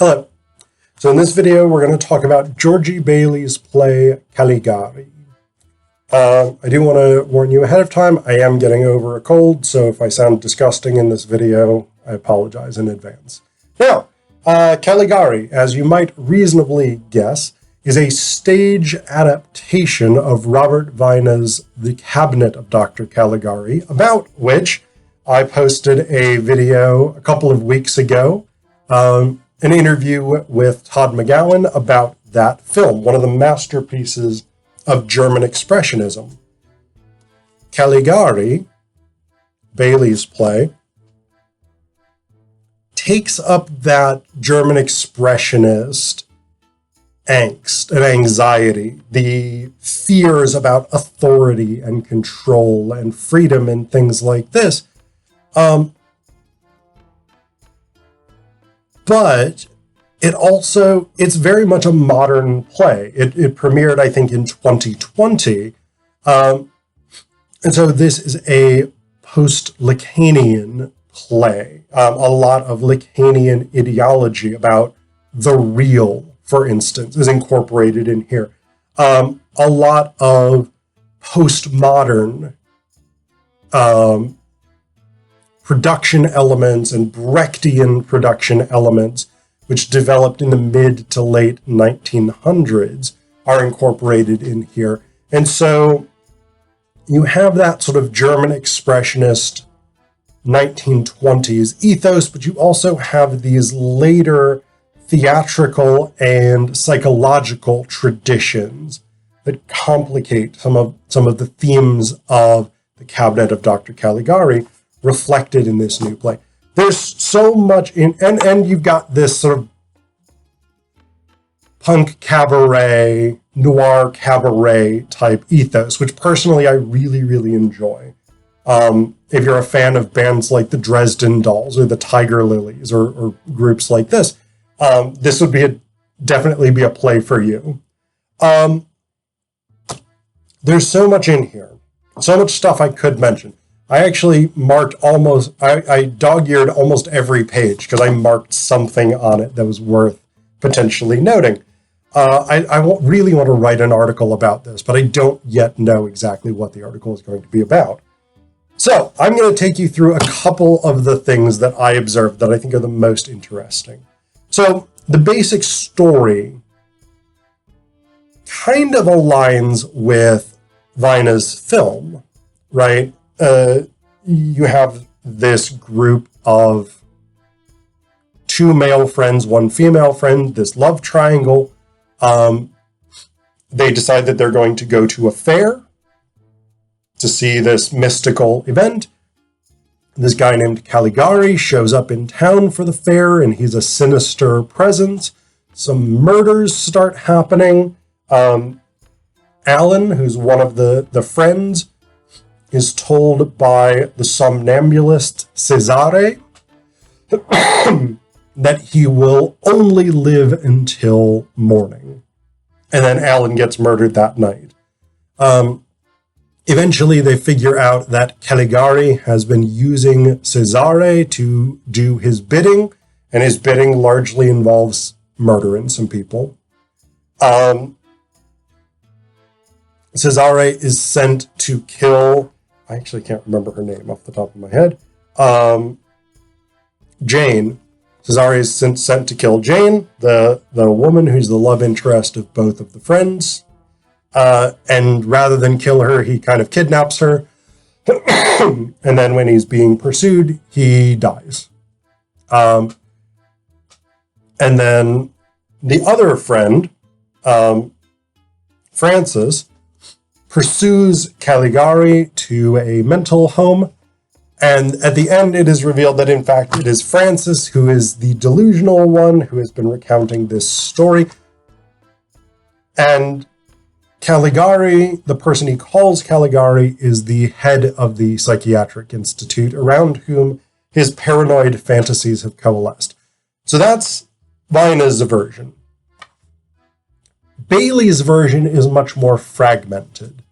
Hello. So in this video, we're going to talk about Georgie Bailey's play Caligari. I do want to warn you ahead of time, I am getting over a cold, so if I sound disgusting in this video, I apologize in advance. Now, Caligari, as you might reasonably guess, is a stage adaptation of Robert Weine's The Cabinet of Dr. Caligari, about which I posted a video a couple of weeks ago, an interview with Todd McGowan about that film, one of the masterpieces of German Expressionism. Caligari, Bailey's play, takes up that German Expressionist angst and anxiety, the fears about authority and control and freedom and things like this. But it's very much a modern play. It premiered, I think, in 2020. And so this is a post-Lacanian play. A lot of Lacanian ideology about the real, for instance, is incorporated in here. A lot of postmodern production elements and Brechtian production elements, which developed in the mid to late 1900s, are incorporated in here. And so you have that sort of German Expressionist 1920s ethos, but you also have these later theatrical and psychological traditions that complicate some of the themes of The Cabinet of Dr. Caligari reflected in this new play. There's so much in, and you've got this sort of punk cabaret, noir cabaret type ethos, which personally I really, really enjoy. If you're a fan of bands like the Dresden Dolls or the Tiger Lilies or groups like this, this would definitely be a play for you. There's so much in here, so much stuff I could mention. I actually marked I dog-eared almost every page because I marked something on it that was worth potentially noting. I really want to write an article about this, but I don't yet know exactly what the article is going to be about. So I'm going to take you through a couple of the things that I observed that I think are the most interesting. So the basic story kind of aligns with Weine's film, right? You have this group of two male friends, one female friend, this love triangle. They decide that they're going to go to a fair to see this mystical event. This guy named Caligari shows up in town for the fair, and he's a sinister presence. Some murders start happening. Alan, who's one of the friends, is told by the somnambulist Cesare that he will only live until morning. And then Alan gets murdered that night. Eventually, they figure out that Caligari has been using Cesare to do his bidding, and his bidding largely involves murdering some people. Cesare is sent to kill, I actually can't remember her name off the top of my head, Jane. Cesare is sent to kill Jane, the woman who's the love interest of both of the friends. And rather than kill her, he kind of kidnaps her. And then when he's being pursued, he dies. And then the other friend, Francis, pursues Caligari to a mental home. And at the end, it is revealed that, in fact, it is Francis who is the delusional one who has been recounting this story. And Caligari, the person he calls Caligari, is the head of the psychiatric institute around whom his paranoid fantasies have coalesced. So that's Weine's version. Bailey's version is much more fragmented.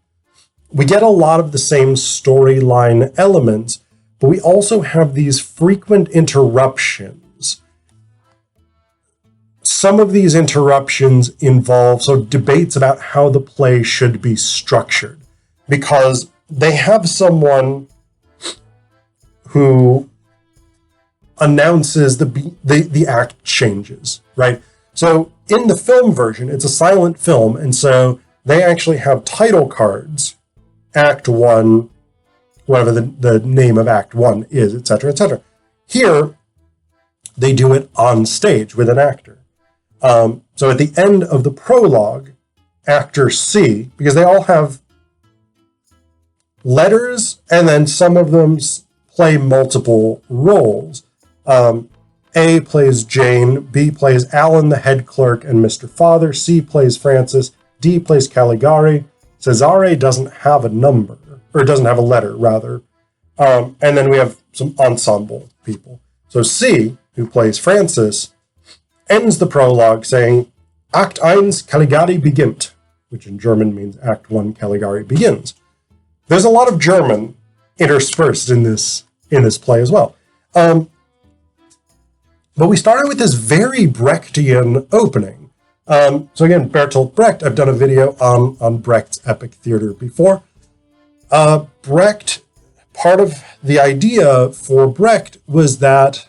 We get a lot of the same storyline elements, but we also have these frequent interruptions some of these interruptions involve debates about how the play should be structured, because they have someone who announces the act changes, right? So in the film version, it's a silent film, and so they actually have title cards, Act 1, whatever the name of Act 1 is, etc., etc. Here, they do it on stage with an actor. So at the end of the prologue, actor C, because they all have letters, and then some of them play multiple roles. A plays Jane, B plays Alan, the head clerk, and Mr. Father, C plays Francis, D plays Caligari, Cesare doesn't have a number, or doesn't have a letter, rather. And then we have some ensemble people. So C, who plays Francis, ends the prologue saying, Act 1 Caligari beginnt, which in German means Act 1 Caligari begins. There's a lot of German interspersed in this play as well. But we started with this very Brechtian opening. So again, Bertolt Brecht, I've done a video on Brecht's epic theater before. Brecht, part of the idea for Brecht was that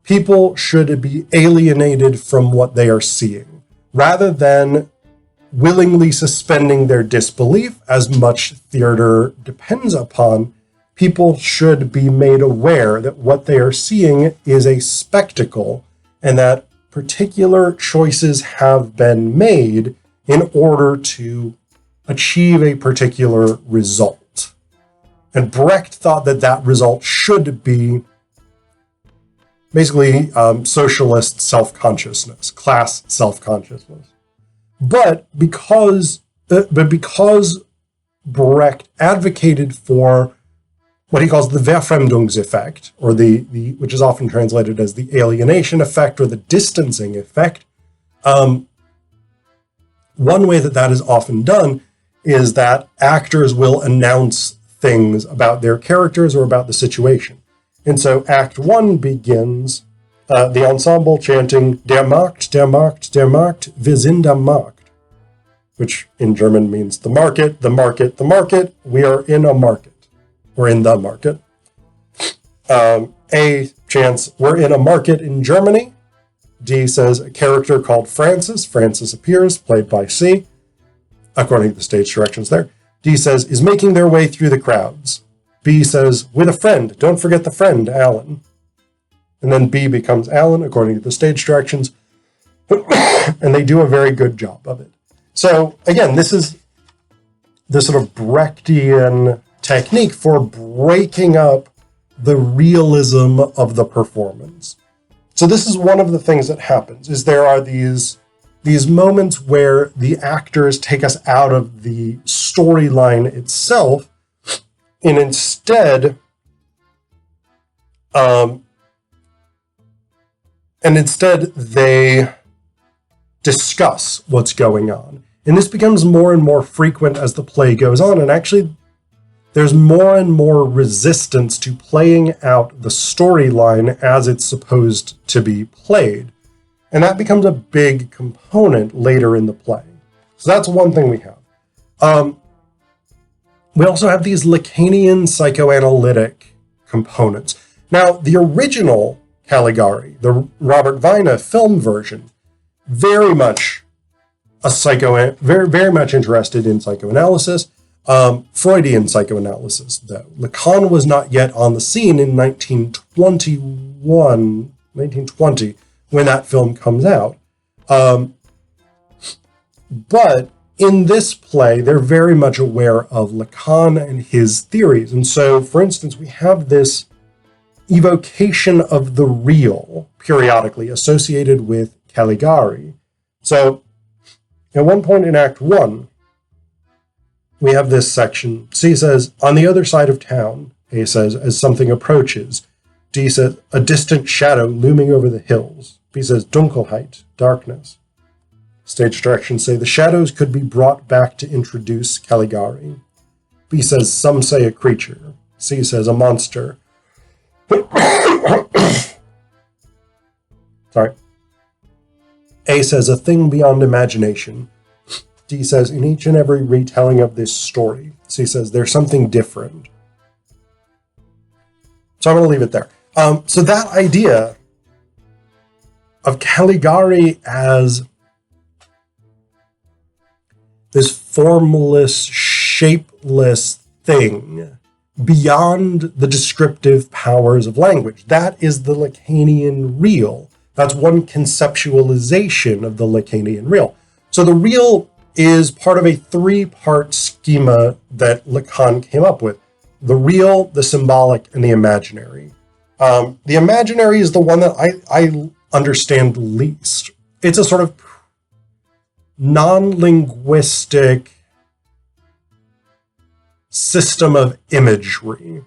people should be alienated from what they are seeing, rather than willingly suspending their disbelief, as much theater depends upon. People should be made aware that what they are seeing is a spectacle, and that particular choices have been made in order to achieve a particular result. And Brecht thought that that result should be basically socialist self-consciousness, class self-consciousness. But because Brecht advocated for what he calls the Verfremdungseffekt, or the which is often translated as the alienation effect or the distancing effect. One way that is often done is that actors will announce things about their characters or about the situation. And so Act 1 begins, the ensemble chanting, Der Markt, der Markt, der Markt, wir sind am Markt, which in German means the market, the market, the market, we are in a market. We're in the market. A chants, we're in a market in Germany. D says, a character called Francis. Francis appears, played by C, according to the stage directions there. D says, is making their way through the crowds. B says, with a friend. Don't forget the friend, Alan. And then B becomes Alan, according to the stage directions. And they do a very good job of it. So, again, this is the sort of Brechtian technique for breaking up the realism of the performance. So this is one of the things that happens, is there are these moments where the actors take us out of the storyline itself, and instead they discuss what's going on. And this becomes more and more frequent as the play goes on, and actually there's more and more resistance to playing out the storyline as it's supposed to be played. And that becomes a big component later in the play. So that's one thing we have. We also have these Lacanian psychoanalytic components. Now, the original Caligari, the Robert Weine film version, very much very much interested in psychoanalysis. Freudian psychoanalysis, though. Lacan was not yet on the scene in 1920, when that film comes out. But in this play, they're very much aware of Lacan and his theories. And so, for instance, we have this evocation of the real periodically associated with Caligari. So, at one point in Act 1, we have this section. C says, on the other side of town. A says, as something approaches. D says, a distant shadow looming over the hills. B says, Dunkelheit, darkness. Stage directions say the shadows could be brought back to introduce Caligari. B says, some say a creature. C says, a monster. Sorry. A says, a thing beyond imagination. D says, in each and every retelling of this story. C says, there's something different. So I'm going to leave it there. So that idea of Caligari as this formless, shapeless thing beyond the descriptive powers of language. That is the Lacanian real. That's one conceptualization of the Lacanian real. So the real is part of a three-part schema that Lacan came up with. The real, the symbolic, and the imaginary. The imaginary is the one that I understand least. It's a sort of non-linguistic system of imagery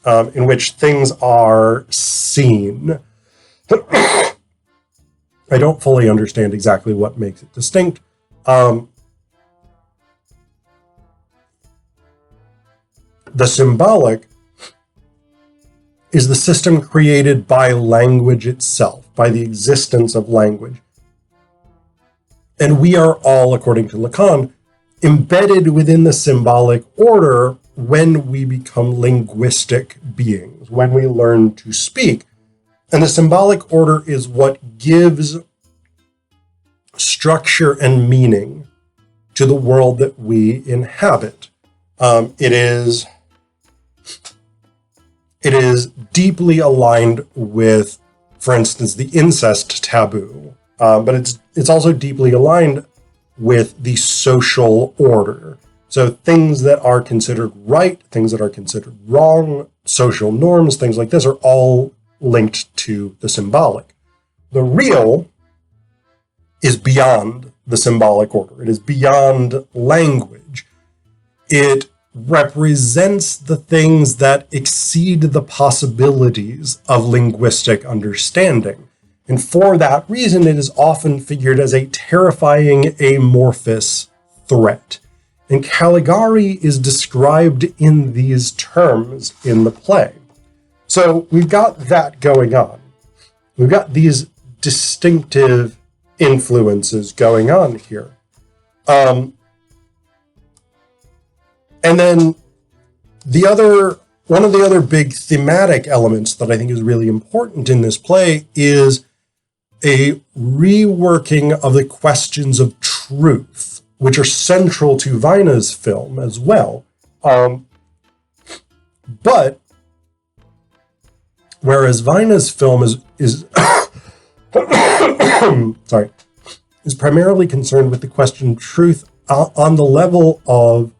in which things are seen. I don't fully understand exactly what makes it distinct. The symbolic is the system created by language itself, by the existence of language. And we are all, according to Lacan, embedded within the symbolic order when we become linguistic beings, when we learn to speak. And the symbolic order is what gives structure and meaning to the world that we inhabit. It is deeply aligned with, for instance, the incest taboo, but it's also deeply aligned with the social order. So things that are considered right, things that are considered wrong, social norms, things like this are all linked to the symbolic. The real is beyond the symbolic order. It is beyond language. It represents the things that exceed the possibilities of linguistic understanding. And for that reason, it is often figured as a terrifying amorphous threat. And Caligari is described in these terms in the play. So we've got that going on. We've got these distinctive influences going on here. And then one of the other big thematic elements that I think is really important in this play is a reworking of the questions of truth, which are central to Weine's film as well. But whereas Weine's film is primarily concerned with the question of truth on the level of,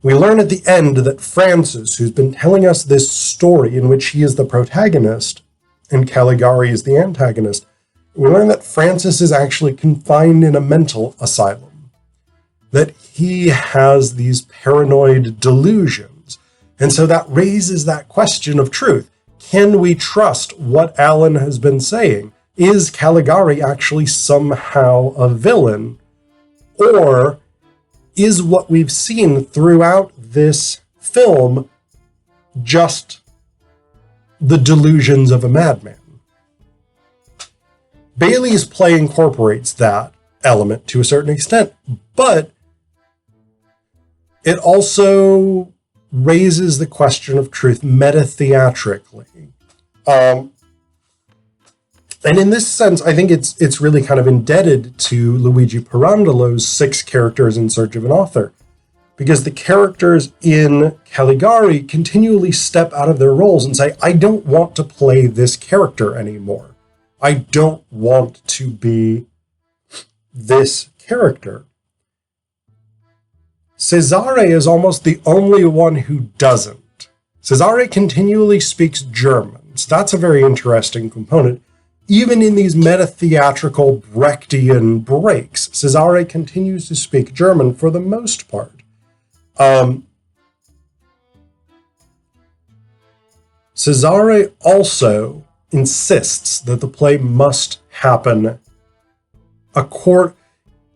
we learn at the end that Francis, who's been telling us this story in which he is the protagonist and Caligari is the antagonist, we learn that Francis is actually confined in a mental asylum, that he has these paranoid delusions. And so that raises that question of truth. Can we trust what Alan has been saying? Is Caligari actually somehow a villain? Or is what we've seen throughout this film just the delusions of a madman? Bailey's play incorporates that element to a certain extent, but it also raises the question of truth meta-theatrically. And in this sense, I think it's really kind of indebted to Luigi Pirandello's 6 characters in search of an author, because the characters in Caligari continually step out of their roles and say, I don't want to play this character anymore. I don't want to be this character. Cesare is almost the only one who doesn't. Cesare continually speaks German. So that's a very interesting component. Even in these meta-theatrical Brechtian breaks, Cesare continues to speak German for the most part. Cesare also insists that the play must happen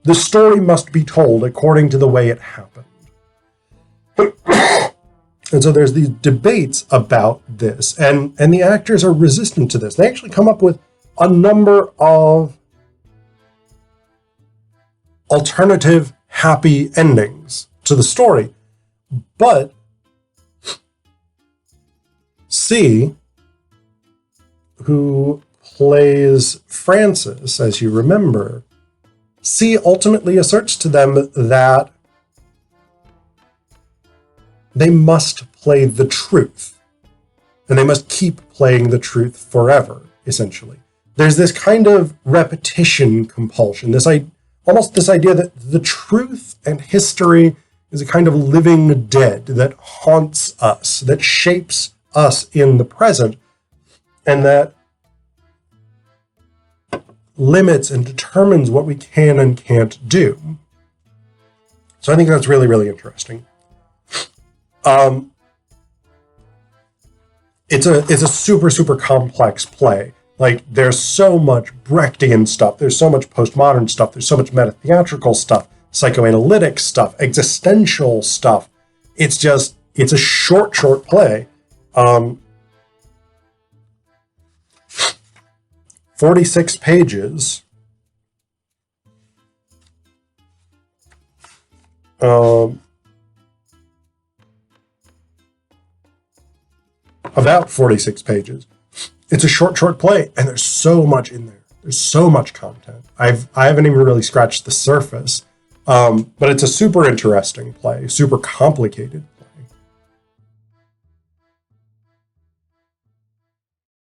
the story must be told according to the way it happened. And so there's these debates about this, and the actors are resistant to this. They actually come up with a number of alternative happy endings to the story. But C, who plays Francis, as you remember, C ultimately asserts to them that they must play the truth, and they must keep playing the truth forever, essentially. There's this kind of repetition compulsion, almost this idea that the truth and history is a kind of living dead that haunts us, that shapes us in the present, and that limits and determines what we can and can't do. So I think that's really, really interesting. It's a super, super complex play. Like, there's so much Brechtian stuff, there's so much postmodern stuff, there's so much meta-theatrical stuff, psychoanalytic stuff, existential stuff. It's a short play. 46 pages. About 46 pages. It's a short play, and there's so much in there. There's so much content. I haven't even really scratched the surface. But it's a super interesting play, super complicated